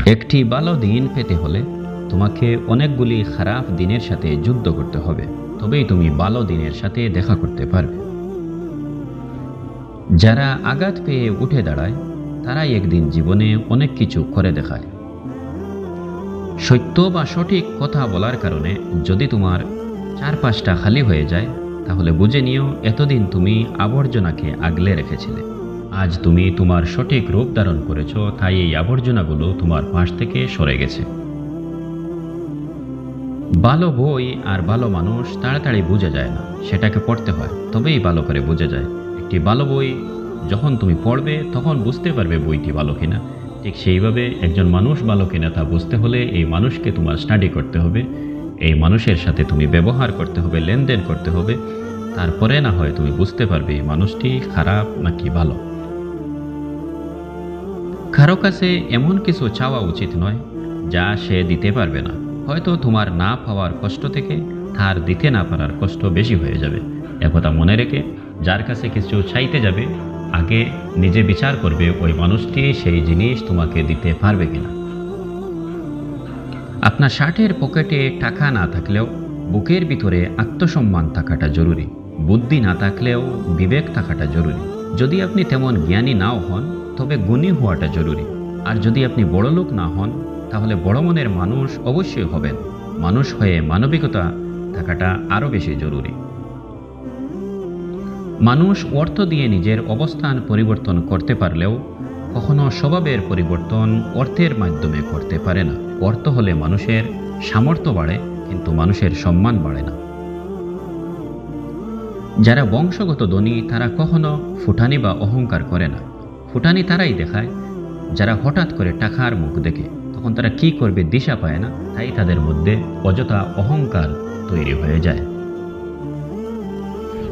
একটি ভালো দিন পেতে হলে তোমাকে অনেকগুলি খারাপ দিনের সাথে যুদ্ধ করতে হবে, তবেই তুমি ভালো দিনের সাথে দেখা করতে পারবে। যারা আঘাত পেয়ে উঠে দাঁড়ায় তারাই একদিন জীবনে অনেক কিছু করে দেখায়। সত্য বা সঠিক কথা বলার কারণে যদি তোমার চারপাশটা খালি হয়ে যায়, তাহলে বুঝে নিও এতদিন তুমি আবর্জনাকে আগলে রেখেছিলে। আজ তুমি তোমার সঠিক রূপ ধারণ করেছ, তাই এই আবর্জনাগুলো তোমার পাশ থেকে সরে গেছে। ভালো বই আর ভালো মানুষ তাড়াতাড়ি বোঝা যায় না, সেটাকে পড়তে হয়, তবেই ভালো করে বোঝা যায়। একটি ভালো বই যখন তুমি পড়বে তখন বুঝতে পারবে বইটি ভালো কিনা। ঠিক সেইভাবে একজন মানুষ ভালো কিনা তা বুঝতে হলে এই মানুষকে তোমার স্টাডি করতে হবে, এই মানুষের সাথে তুমি ব্যবহার করতে হবে, লেনদেন করতে হবে। তারপরে না হয় তুমি বুঝতে পারবে এই মানুষটি খারাপ নাকি ভালো। কারো কাছে এমন কিছু চাওয়া উচিত নয় যা সে দিতে পারবে না। হয়তো তোমার না পাওয়ার কষ্ট থেকে তার দিতে না পারার কষ্ট বেশি হয়ে যাবে। একথা মনে রেখে যার কাছে কিছু চাইতে যাবে, আগে নিজে বিচার করবে ওই মানুষটি সেই জিনিস তোমাকে দিতে পারবে কিনা। আপনার শার্টের পকেটে টাকা না থাকলেও বুকের ভিতরে আত্মসম্মান থাকাটা জরুরি। বুদ্ধি না থাকলেও বিবেক থাকাটা জরুরি। যদি আপনি তেমন জ্ঞানী নাও হন, তবে গুণী হওয়াটা জরুরি। আর যদি আপনি বড়লোক না হন, তাহলে বড় মনের মানুষ অবশ্যই হবেন। মানুষ হয়ে মানবিকতা থাকাটা আরও বেশি জরুরি। মানুষ অর্থ দিয়ে নিজের অবস্থান পরিবর্তন করতে পারলেও কখনো স্বভাবের পরিবর্তন অর্থের মাধ্যমে করতে পারে না। অর্থ হলে মানুষের সামর্থ্য বাড়ে, কিন্তু মানুষের সম্মান বাড়ে না। যারা বংশগত ধনী তারা কখনো ফুটানি বা অহংকার করে না। ফুটানি তারাই দেখায় যারা হঠাৎ করে টাকার মুখ দেখে, তখন তারা কি করবে দিশা পায় না, তাই তাদের মধ্যে অযথা অহংকার তৈরি হয়ে যায়।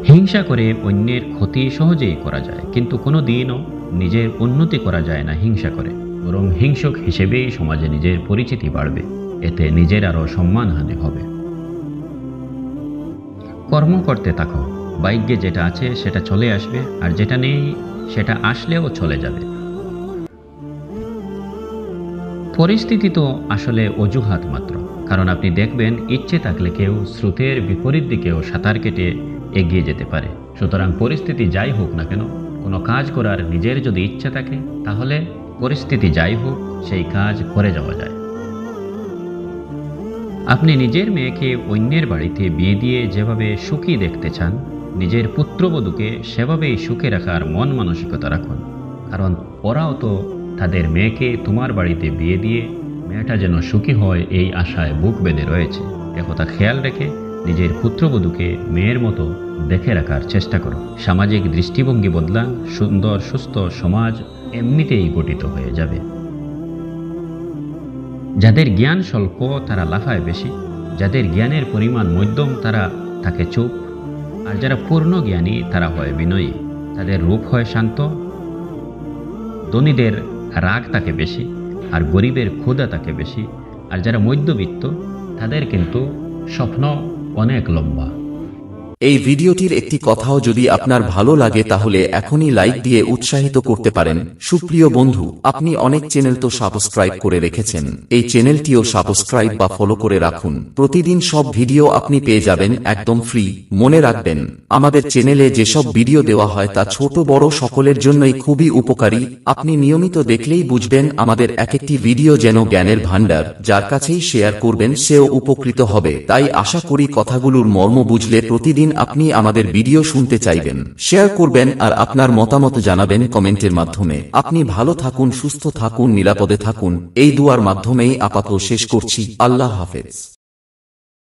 হিংসা করে অন্যের ক্ষতি সহজেই করা যায়, কিন্তু কোনো দিনও নিজের উন্নতি করা যায় না হিংসা করে। বরং হিংসক হিসেবেই সমাজে নিজের পরিচিতি বাড়বে, এতে নিজের আরও সম্মানহানি হবে। কর্ম করতে থাকো, ভাগ্যে যেটা আছে সেটা চলে আসবে, আর যেটা নেই সেটা আসলেও চলে যাবে। পরিস্থিতি তো আসলে অজুহাত মাত্র, কারণ আপনি দেখবেন ইচ্ছে থাকলে কেউ স্রোতের বিপরীত দিকেও সাঁতার কেটে এগিয়ে যেতে পারে। সুতরাং পরিস্থিতি যাই হোক না কেন, কোনো কাজ করার নিজের যদি ইচ্ছা থাকে, তাহলে পরিস্থিতি যাই হোক সেই কাজ করে যাওয়া যায়। আপনি নিজের মেয়েকে অন্যের বাড়িতে বিয়ে দিয়ে যেভাবে সুখী দেখতে চান, নিজের পুত্রবধূকে সেভাবেই সুখে রাখার মন মানসিকতা রাখুন। কারণ ওরাও তো তাদের মেয়েকে তোমার বাড়িতে বিয়ে দিয়ে মেয়েটা যেন সুখী হয় এই আশায় বুক বেঁধে রয়েছে। একথা খেয়াল রেখে নিজের পুত্রবধূকে মেয়ের মতো দেখে রাখার চেষ্টা করো। সামাজিক দৃষ্টিভঙ্গি বদলান, সুন্দর সুস্থ সমাজ এমনিতেই গঠিত হয়ে যাবে। যাদের জ্ঞান স্বল্প তারা লাফায় বেশি, যাদের জ্ঞানের পরিমাণ মধ্যম তারা থাকে চুপ, আর যারা পূর্ণ জ্ঞানী তারা হয় বিনয়ী। তাদের রূপ হয় শান্ত। ধনীদের রাগ থাকে বেশি, আর গরিবের ক্ষুধা থাকে বেশি। আর যারা মধ্যবিত্ত তাদের কিন্তু স্বপ্ন অনেক লম্বা। এই ভিডিওটির একটি কথাও যদি আপনার ভালো লাগে তাহলে এখনই লাইক দিয়ে উৎসাহিত করতে পারেন। সুপ্রিয় বন্ধু, আপনি অনেক চ্যানেল তো সাবস্ক্রাইব করে রেখেছেন, এই চ্যানেলটিও সাবস্ক্রাইব বা ফলো করে রাখুন। প্রতিদিন সব ভিডিও আপনি পেয়ে যাবেন একদম ফ্রি। মনে রাখবেন, আমাদের চ্যানেলে যেসব ভিডিও দেওয়া হয় তা ছোট বড় সকলের জন্যই খুবই উপকারী। আপনি নিয়মিত দেখলেই বুঝবেন আমাদের এক একটি ভিডিও যেন জ্ঞানের ভান্ডার। যার কাছেই শেয়ার করবেন সেও উপকৃত হবে। তাই আশা করি কথাগুলোর মর্ম বুঝলে প্রতিদিন আপনি আমাদের ভিডিও শুনতে চাইবেন, শেয়ার করবেন আর আপনার মতামত জানাবেন কমেন্টের মাধ্যমে। আপনি ভালো থাকুন, সুস্থ থাকুন, নিরাপদে থাকুন, এই দুয়ার মাধ্যমেই আপাতত শেষ করছি। আল্লাহ হাফেজ।